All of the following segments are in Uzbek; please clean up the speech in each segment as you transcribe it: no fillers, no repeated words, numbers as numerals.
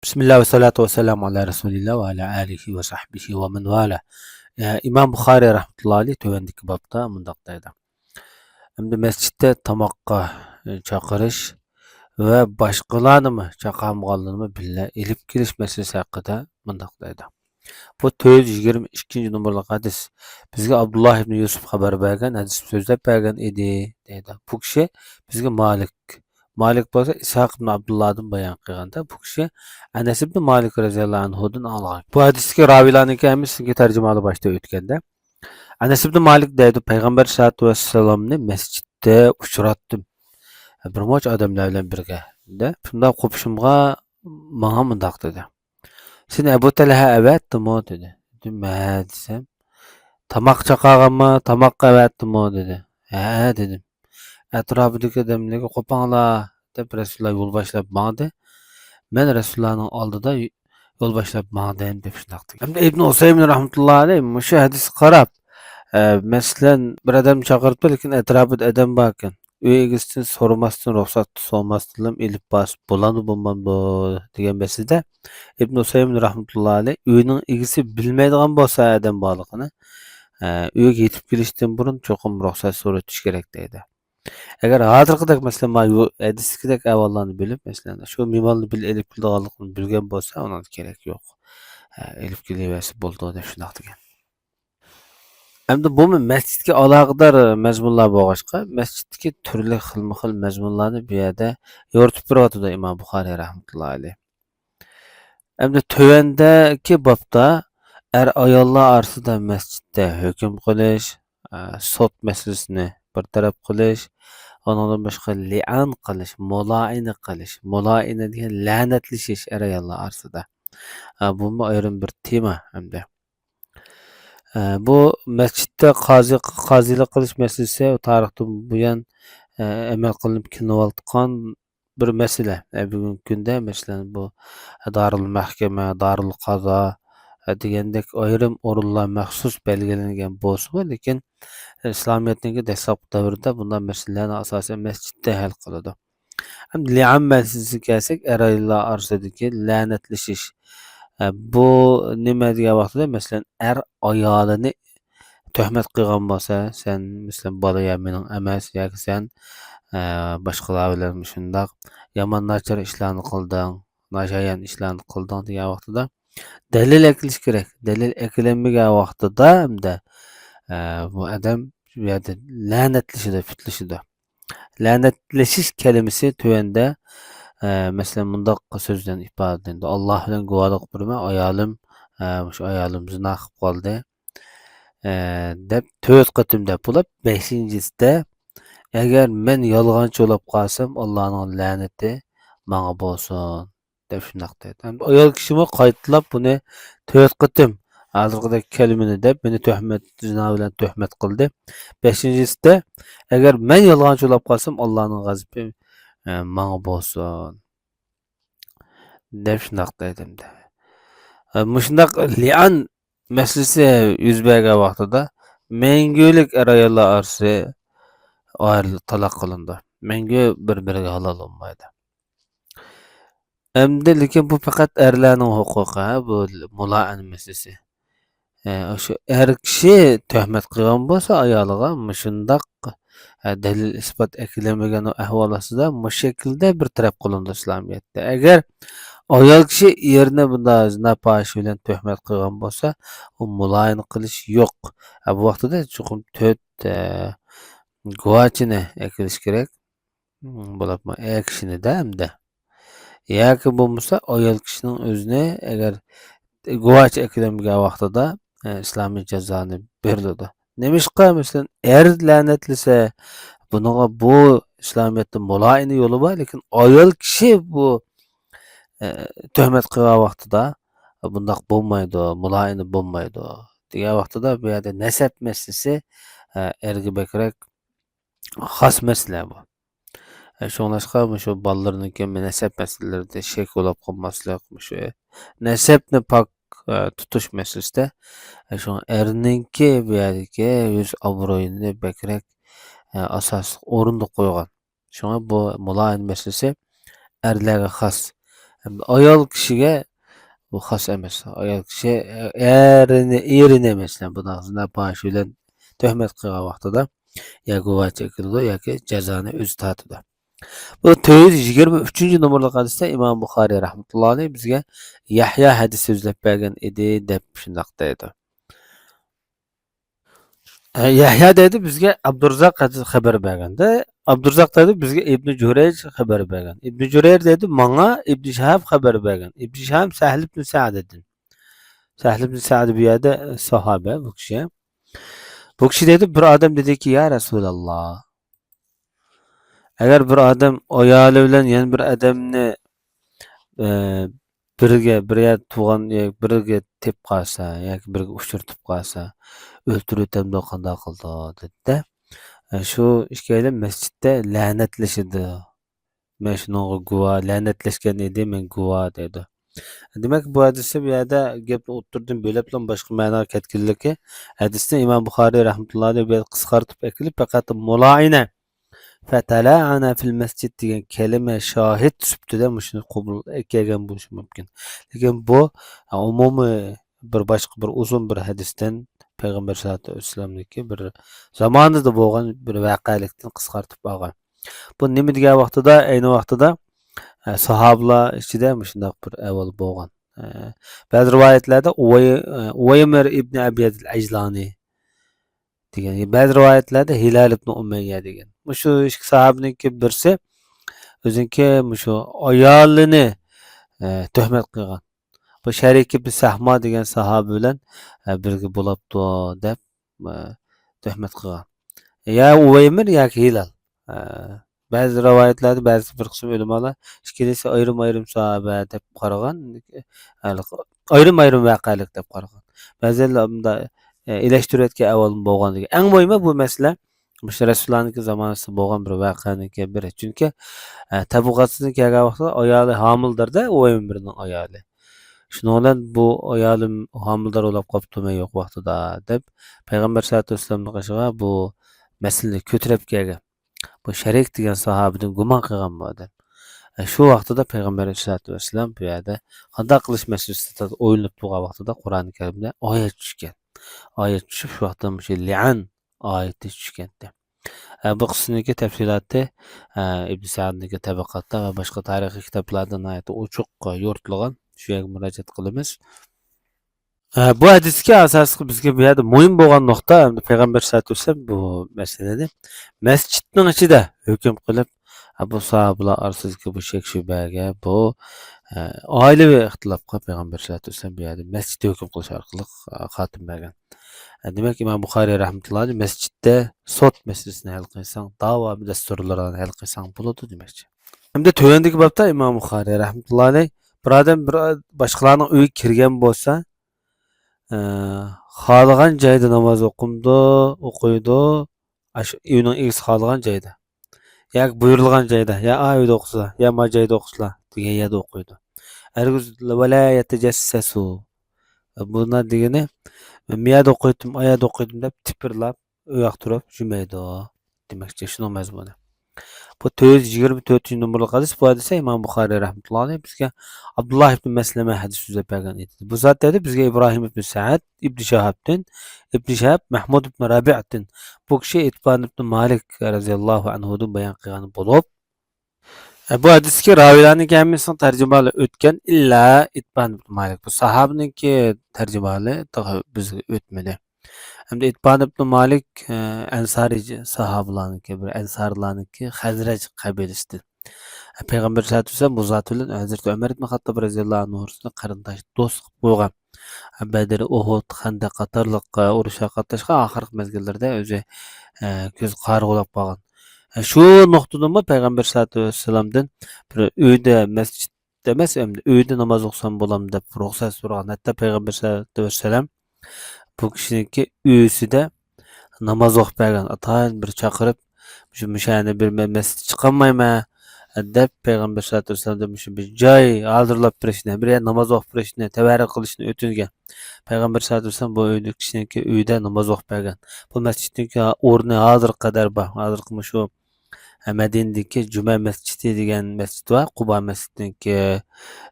Bismillah ve salatu ve selamu ala Resulillah ve ala alihi ve sahbihi ve men vala. İmam Bukhari rahmetullahi aleyh tövendiki babda mundaqdaydı. Endi mescitte tamakka chaqirish va boshqalarni chaqirmaganligini billa ilib kelish masalasi haqida mundaqdaydi. Bu 422 numaralı hadis. Bizga Abdullah ibn Yusuf xabar bergan, hadis so'zlab bergan edi, deydi. Bu kishi bizga Malik bo'lsa Ishaq ibn Abdullahdan bayon qilganda, bu kishi Anas ibn Malik roziyallohu anhudan olgan. Bu hadisga raviylarniki hammasiga tarjimali boshda o'tganda, Anas ibn Malik deydi, payg'ambar sollallohu alayhi vasallamni masjidda uchratdim. Bir moch odamlar bilan birga. Shunda qo'pishimga menga mundoq dedi. Sen Abu Talha avatdimi dedi. Ma desam, tamoq chaqag'anmi, tamoqqa avatdimi dedi. Ha dedim. Atrofidagi odamlarga qo'panglar deb Rasululloh yo'l boshlab bordi. Men Rasulullohning oldida yo'l boshlab bordim deb shunday dedi. Hamda Ibn Usaymin rahmatullohi alayhi mushu hadisga qarab, masalan, bir odam chaqiribdi, lekin atrofida odam bor ekan. Uy egasidan so'ramasdan, ruxsat so'ramasdan ilib bosib bo'ladi bo'lmadi degan masalada Ibn Usaymin rahmatullohi alayhi uyning egasi bilmaydigan bo'lsa odam borligini, uyga yetib kelishdan burun cho'qim ruxsat so'ratish kerak deydi. Agar hozirgidek masalan hadiskidek ahvollarni bilib, masalan shu mehmonni elib kelganligini bilgan bo'lsa, uning kerak yo'q. Elib kelaversa bo'ldi deb shunday degan. Endi bu masjidga aloqador mazmunlar bo'lg'achqa, masjiddagi turli xilma-xil mazmunlarni bu yerda yoritib beryapti Imom Buxoriy rahmatullohi alayh. Endi tövəndəki babda ayollar orasida masjidda hukm qilish, sot masalasini bir taraf qilish, ondan boshqa li'an qilish, muloina degan la'natlashish ayollar orasida. Bu ayrim bir tema hamda. Bu masjidda qozilik qilish masalasi tarixdan buyon amal qilinib kelayotgan bir masala. Bugungi kunda masalan bu Darul Mahkama, Darul Qazo degandek ayrim o'rinlar maxsus belgilangan bo'lsa, lekin islomiyatning dastlabki davrida bunday masalalarni asosan masjidda hal qiladi. Li'an masalasiga kelsak, ayollar orasidagi la'natlashish. Bu nima degan vaqtida masalan ayolini tuhmat qilgan bo'lsa, sen masalan bola mening emas yoki sen boshqalar bilan shundoq yomon nachar ishlarni qilding, nashayan ishlarni qilding degan vaqtida dalil ekilish kerak. Dalil ekilinmagan vaqtida hamda bu odam bu yerda la'natlashidi. La'natlashish kalimasi tuvanda masalan bundoq so'zdan ifodalanadi. Alloh bilan guvohlik berma, ayolim shu ayolim zina qilib qoldi deb 4 qatim deb bo'lib, 5-sida agar men yolg'onchi bo'lib qolsam, Allohning la'nati menga bo'lsin deb shunday deydi. Ayol kishimi qaytlab buni 4 qatim hozirgidek kalimani deb meni zina bilan tuhmat qildi. 5-sida agar men yolg'onchi bo'lib qolsam, Allohning g'azabi menga bo'lsin deb shunday deydi. Mushundaq li'an masalasi yuz bergan vaqtida mangulik ayollar orasi taloq qilindi. Mangu bir-biriga halol bo'lmaydi. Endi lekin bu faqat erlarning huquqi, bu mulo'in masalasi. O'sha er kishi tuhmat qilgan bo'lsa ayoliga mushundaq dalil isbot ekilinmagan ahvol ostida mushakilda bir taraf qilindi islomiyatda. Agar ayol kishi erni bunday zina fahish bilan tuhmat qilgan bo'lsa, u muloyin qilish yo'q. Bu vaqtida chuqur 4 guvochini ekilish kerak. Bo'libmi? Kishini-da hamda. Yoki bo'lmasa ayol kishining o'zini agar guvoch ekilinmagan vaqtida islomiy jazoni beriladi. Nemishqa masalan er la'natlasa, bunga bu islomiyatda muloyina yo'li bor, lekin ayol kishi bu tuhmat qilgan vaqtida bundoq bo'lmaydi, muloyina bo'lmaydi degan vaqtida bu yerda nasab masalasi erga bakrak xos masala bu. Shunglashqa shu bolalarniki nasab masalalarida shek bo'lib qolmaslik, shu nasabni pok tutish masalasida shu erninki bu yerdagi yuz obro'yini bakrak asosiy o'rinda qo'ygan. Shunga bu muloyin masalasi erlarga xos. Ayol kishiga bu xos emas. Ayol kishi erini emas, bunaqasini boshi bilan tuhmat qilgan vaqtida ya guvohchi kirdi yoki jazoni o'zi tatidi. Bu 423 nomorli hadisda Imom Buxoriy rahmatullohi alayhi bizga Yahya hadis so'zlab bergan edi deb shundoq deydi. Yahya dedi bizga Abdurazzoq xabar berganda, Abdurazzoq dedi bizga Ibn Jurayj xabar bergan. Ibn Jurayj dedi menga Ibn Shahab xabar bergan. Ibn Shahab Sahl ibn Sa'd'dan. Sahl ibn Sa'd bu yerda sahoba bu kishi. Bu kishi dedi bir odam dediki ya Rasululloh, agar bir odam ayoli bilan yana bir odamni birga tug'an birga tep qolsa yoki birga uchirtib qolsa o'ltirib qanday qildi dedi-da. Shu ikkovlar masjidda la'natlashadi. Men shunga guvoh la'natlashgan edi, men guvoh dedi. Demak bu hadisda bu yerda gapni o'ttirdim bo'lib boshqa ma'noga ketganligi hadisni Imom Buxoriy rahmatullohi alayhi qisqartib kelib faqat muloina fatala'ana fil masjid degan kalima shohid subtida shuni qabul kelgan bo'lishi mumkin. Lekin bu umumiy boshqa bir uzun bir hadisdan payg'ambar sollallohu alayhi vasallamniki bir zamonida bo'lgan bir voqelikdan qisqartib olgan. Bu nima degan vaqtida, ayni vaqtida sahobalar ichida shunday bir avval bo'lgan. Ba'zi rivoyatlarda Uvaymir ibn Abiyad al-Ajlani degan, ba'zi rivoyatlarda Hilal ibn Umayya degan. Shu ikki sahobaninki birsi o'zinki shu ayolini tuhmat qilgan. Bu Sharik ibn Sahmo degan sahoba bilan birga bo'libdi deb tuhmat qilgan. Ya Uvaymir yoki Hilal. Ba'zi rivoyatlarda ba'zi bir qism ulamolar ikkalasi ayrim sahoba deb qaragan, ayrim voqelik deb qaragan. Ba'zilar bunda elashtirayotgan avval bo'lgan degan. Eng muhimi bu masala Rasulullohning zamonasida bo'lgan bir voqeaning biri. Chunki Tabuk g'azotasiga kelgan vaqtda ayoli homildirda, Uvaymирning ayoli. Shuning bilan bu ayolim homildor bo'lib qolibdimi yo'q vaqtida deb payg'ambar sollallohu alayhi vasallamning qishiga bu masalani ko'tarib kelgan. Bu Sharik degan sahobadan gumon qilgan bu odam. Shu vaqtida payg'ambar sollallohu alayhi vasallam bu yerda qanday qilish masalasida o'ylanib turgan vaqtida Qur'oni Karimda oyat tushgan. Oyat tushib shu vaqtda shu li'an oyati tushgandi. Bu qismdagi tafsilotni Ibn Sa'dning tabaqatda va boshqa tarixiy kitoblarda nihoyatda ochiq yoritilgan. Shu yerga murojaat qilamiz. Bu hadisga asosli bizga bu yerda muhim bo'lgan nuqta payg'ambar sollallohu alayhi vasallam bu masalada masjidning ichida hukm qilib bu sahobalar orasidagi bu shak shubaga bu oilaviy ixtilofga payg'ambar sollallohu alayhi vasallam bu yerda masjidda hukm qilish orqali xotim bergan. Demak Imom Buxoriy rahmatullohi alayhi masjidda sot masalasini hal qilsang, da'vo dasturlarini hal qilsang bo'ladi demoqchi. Hamda tövendagi bobda Imom Buxoriy rahmatullohi alayhi bir odam boshqalarning uyiga kirgan bo'lsa, xohlagan joyda namoz o'qiydi, uyning egasi xohlagan joyda. Yoki buyurilgan joyda, ya uyda o'qisa, ya ma joyda o'qislar degan yerda o'qiydi. Hargiz vala yatajassasu. Bundan degani men bu yerda o'qiydim, o yerda o'qiydim deb tipirlab, uyoq turib jumaydi demoqchi. Shuning mazmuni. Bu 424 numaralı hadis. Bu hadise İmam Buxoriy rahmetullohi alayhi bizga Abdullah ibn Maslama hadis so'zlab bergan edi. Bu zot dedi bizga İbrahim ibn Sa'd, ibn Shahab, Mahmud ibn Rabi'dan. Bu kishi Itban ibn Malik radhiyallohu anhudan bayon qilgan bo'lib, bu hadisga ravilarning hammasini tarjimali o'tgan illa Itban ibn Malik. Bu sahobaninki tarjimali bizga o'tmadi. Hamda İtban ibn Malik Ansari sahabalarniki bir Ansarlarniki Hazraj qabilasidan. Payg'ambar sollallohu alayhi vasallam bu zot bilan Hazrat Umar ibn Xattob radhiyallohu anhu qarindosh do'st bo'lgan. Badr, Uhud, Xandaq qatorliq urushga qatnashgan oxirgi mezgillarda o'zi ko'z qarg'ulab qolgan. Shu nuqtadan payg'ambar sollallohu alayhi vasallamdan bir uyda masjidda emas, uyda namoz o'qisam bo'lam deb ruxsat so'ragan. Hatto payg'ambar sollallohu alayhi vasallam bu kishiniki uyisida namoz o'qib bergan. Atayin bir chaqirib, shu mushani bir masjid chiqolmayman deb payg'ambar sollallohu alayhi vasallam shu bir joy hozirlab berishni, bir yer namoz o'qib berishni, tabarruk qilishni o'tingan. Payg'ambar sollallohu alayhi vasallam bu uyda kishiniki uyda namoz o'qib bergan. Bu masjidniki o'rni hozir qadar bor. Hozirgi shu Medinedeki Cuma Mescidi degan mescid var. Quba mescidiniki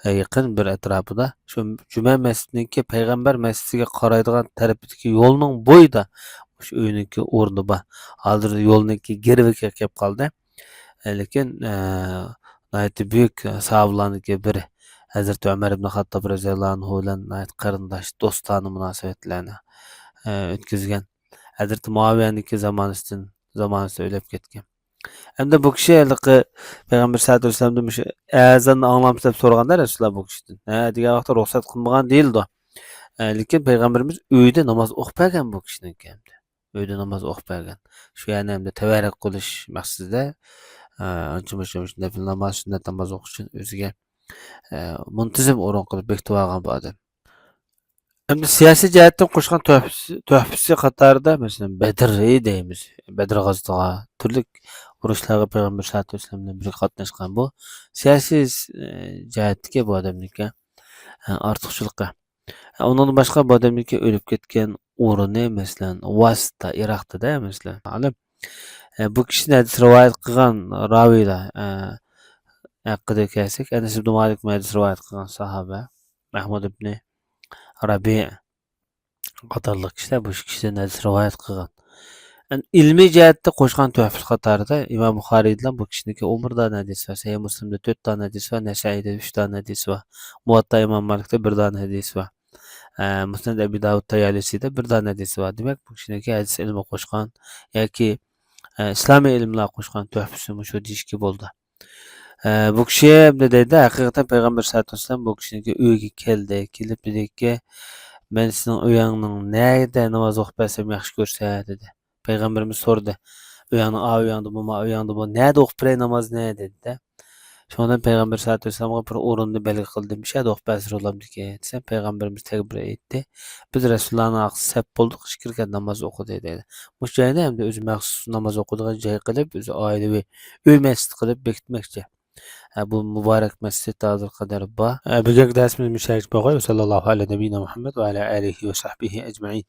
yaqin bir atrofida. Shu Cuma mescidiniki payg'ambar masjidiga qaraydigan tarafidagi yo'lning bo'yida shu uyiniki o'rni bor. Hozir yo'lniki girviga kelib qoldi. Lekin nihoyatda buyuk sahobalarniki biri Hazrati Umar ibn Xattob roziyallohu anhu bilan qarindosh do'stona munosabatlarni o'tkazgan. Hazrati Muaviyaniki zamonasida o'lib ketgan. Hamda bu kishi payg'ambar sallallohu alayhi vasallamdan shu azonni anglamsiz deb so'raganda Rasululloh bu kishidan. Degan vaqtda ruxsat qilmagan deyildi. Lekin payg'ambarimiz uyda namoz o'qib bergan bu kishiniki hamda. Uyda namoz o'qib bergan. Shu yana hamda tavarruk qilish maqsadida ancha-muncha nafl namoz, sunnat namoz o'qish uchun o'ziga muntazam o'rin qilib bekitib olgan bu odam. Hamda siyosiy jihatdan qo'shgan tuhfasi qatorida masalan Badr deymiz. Badr g'azotida turli urushlarga payg'ambar sallallohu alayhi vasallam bilan birga qatnashgan bu siyosiy jihatdagi bu odamniki ortiqchiligi. Undan boshqa bu odamniki o'lib ketgan o'rni masalan Vasda, Iroqda masalan. Ma'lum. Bu kishini hadis rivoyat qilgan raviylar haqida kelsak, Anas ibn Malik hadis rivoyat qilgan sahoba Mahmud ibn Rabi' qatorliq kishilar bu kishidan hadis rivoyat qilgan. Ilmiy jihatda qo'shgan tuhfasi qatorida Imom Buxoriydan bu kishiniki umrdan hadis va Sahih Muslimda 4 dona hadis va Nasaiyda 3 dona hadis va Muvatta Imom Malikda 1 dona hadis va Musnad Abi Dawud Tayalisida 1 dona hadis va demak bu kishiniki hadis ilmi qo'shgan yoki islomiy ilmlar qo'shgan tuhfasi shu deyishga bo'ldi. Bu kishi deydi haqiqatan payg'ambar sallallohu alayhi vasallam bu kishiniki uyiga keldi, kelib dediki, men sizning uyingning nerda namoz o'qib bersam yaxshi ko'rsa dedi. Payg'ambarimiz so'radi. Uyingda bu nerda o'qib beray namozni dedi-da. Shundan payg'ambar sallallohu alayhi vasallamga bir o'rinni belgi qildim. Shu yerda o'qib bersirlamdiki, desam payg'ambarimiz takbir aytdi. Biz Rasulullohning aqsi sap bo'ldik, kirgan namoz o'qidi dedi. Bu joyda ham o'zi maxsus namoz o'qidigan joy qilib, o'zi oilaviy uy masjid qilib bekitmoqchi. Bu muborak masjid hozir qadar bor. Bugungi darsimiz mushayich bo'lgan. Sallallohu alayhi va Muhammad va ala alihi va sahbihi ajma'in.